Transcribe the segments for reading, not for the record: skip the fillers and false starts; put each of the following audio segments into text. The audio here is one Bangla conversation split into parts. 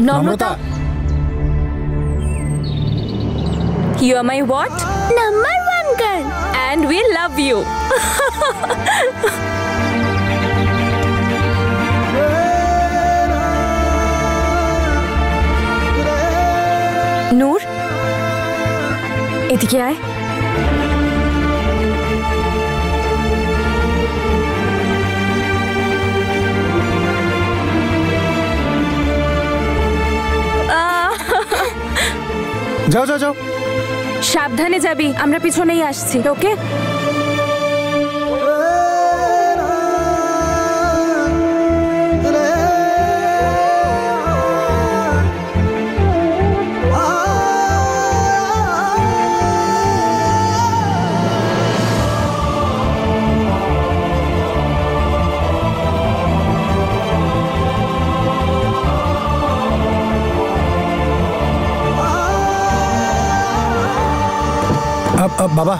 নম্রতা, You are my what? Number 1 girl. And we love you. নূর, এদিকে আয়। যাও যাও যাও। সাবধানে যাবি, আমরা পিছনেই আসছি। ওকে? বাবা,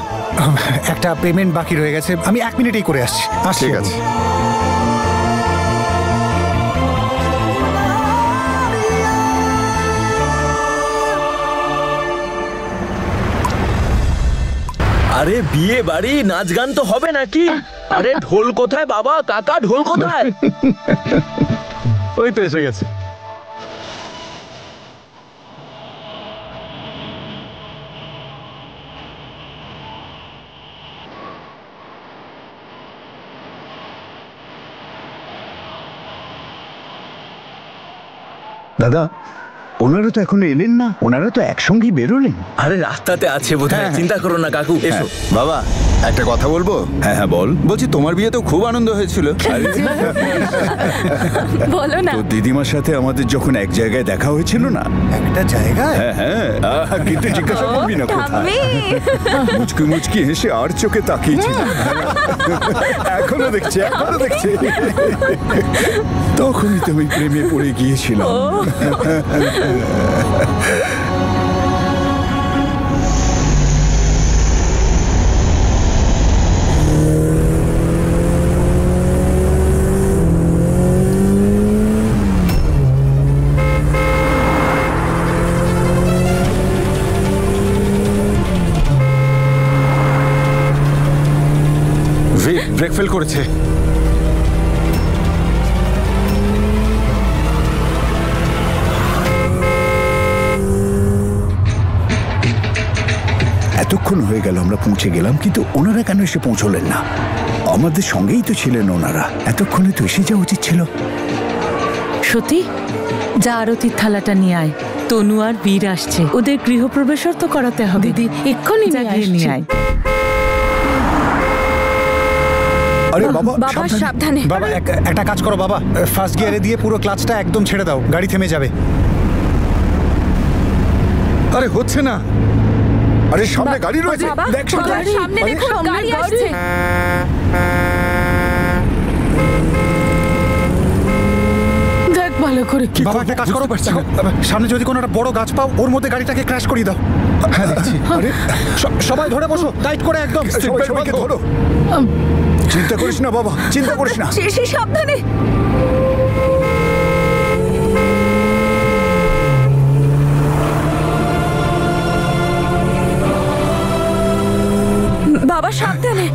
একটা পেমেন্ট বাকি রয়ে গেছে, আমি 1 মিনিটেই করে আসছি। ঠিক আছে। আরে বিয়ে বাড়ি, নাচ গান তো হবে নাকি? আরে ঢোল কোথায় বাবা? কাকা ঢোল কোথায়? ওই তো এসে গেছে। দাদা, ওনারা তো এখনো এলেন না, ওনারা তো একসঙ্গেই বেরোলেন। আরে রাস্তাতে আছে বোধহয়, চিন্তা করো না কাকু, এসো। বাবা, একটা কথা বলবো? হ্যাঁ হ্যাঁ বল। বলছি তোমার বিয়ে তো খুব আনন্দ হয়েছিল। বলো না। তো দিদিমার সাথে আমাদের যখন এক জায়গায় দেখা হয়েছিল না? একটা জায়গায়? হ্যাঁ হ্যাঁ, কিন্তু জিজ্ঞাসা করবি না কোথায়। মুচকি মুচকি হেসে আর চোখে তাকিয়েছিল। এখনো দেখছি, এখনো দেখছি। তখনই তুমি প্রেমে পড়ে গিয়েছিলাম। ব্রেক ফেল করেছে। এতক্ষণ হয়ে গেল আমরা পৌঁছে গেলাম, কিন্তু ওনারা কেন এসে পৌঁছলেন না? আমাদের সঙ্গেই তো ছিলেন ওনারা, এতক্ষণে তো এসে যাওয়া উচিত ছিল। সত্যি, যা আরতির থালাটা নিয়ে আয়। তনু আর বীর আসছে, ওদের গৃহপ্রবেশও তো করাতে হবে। দিদি এক্ষুনি নিয়ে আয়। আরে বাবা, বাবা সাবধানে। বাবা একটা কাজ করো বাবা, ফার্স্ট গিয়ারে দিয়ে পুরো ক্লাচটা একদম ছেড়ে দাও, গাড়ি থেমে যাবে। আরে হচ্ছে না। আরে সামনে গাড়ি রয়েছে, দেখ সামনে, দেখো গাড়ি আসছে। দেখ ভালো করে। বাবা একটা কাজ করো, সামনে যদি কোনো একটা বড় গাছ পাও, ওর মধ্যে গাড়িটাকে ক্র্যাশ করিয়ে দাও। হ্যাঁ দেখছি। আরে সবাই ধরে বসো, টাইট করে একদম। সবাইকে ধরো। চিন্তা করিস না বাবা, চিন্তা করিস না। সাবধানে। বাবা সাবধানে।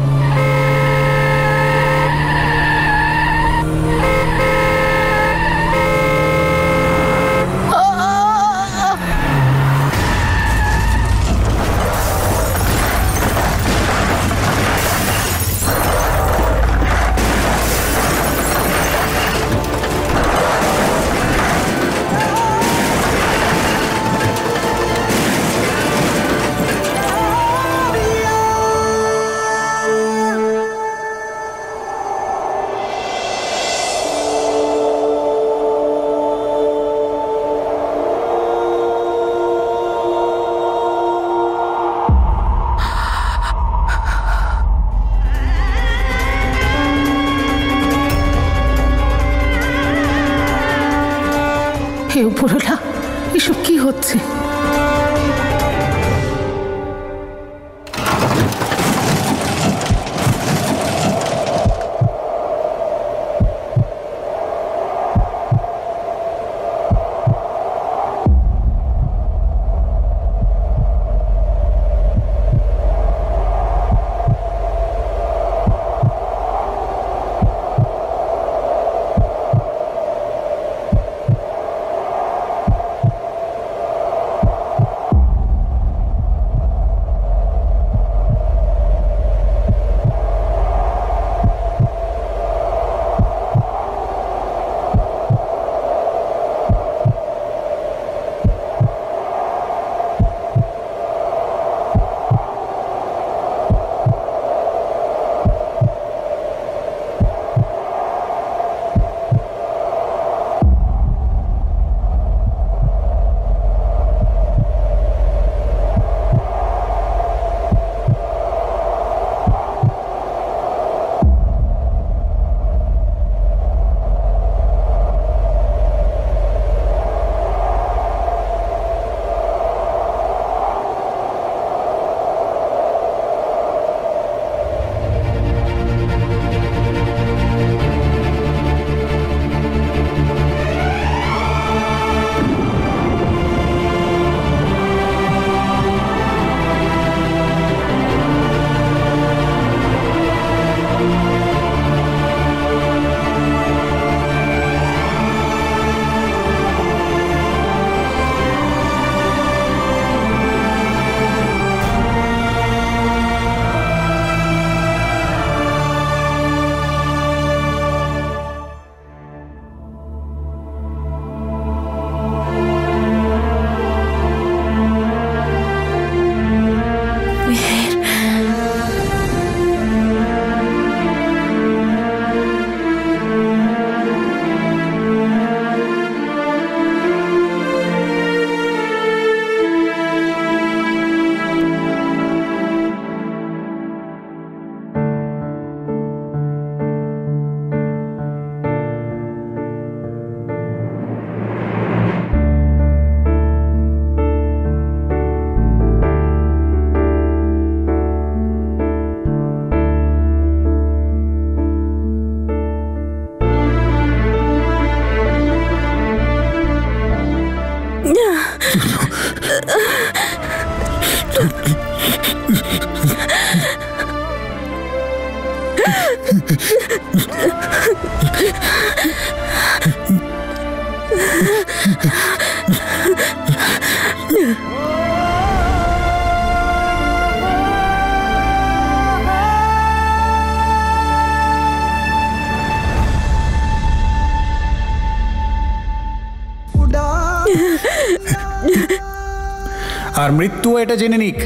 আর মৃত্যু এটা জেনে নিক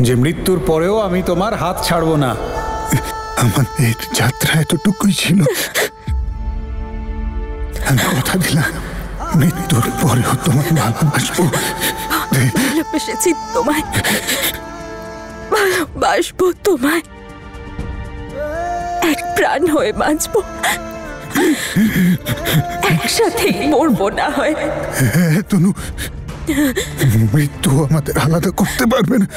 যে মৃত্যুর পরেও আমি তোমার হাত ছাড়বো না। আমাদের যাত্রা এতটুকুই ছিল। আমি কথা দিলাম মৃত্যুর পরেও তোমার ভালোবাসবো। ভালোবেসেছি তোমায়, ভালোবাসবো তোমায়, এক প্রাণ হয়ে বাঁচবো, একসাথেই মরবো না হয়। হ্যাঁ তনু, মৃত্যু আমাদের আলাদা করতে পারবে না।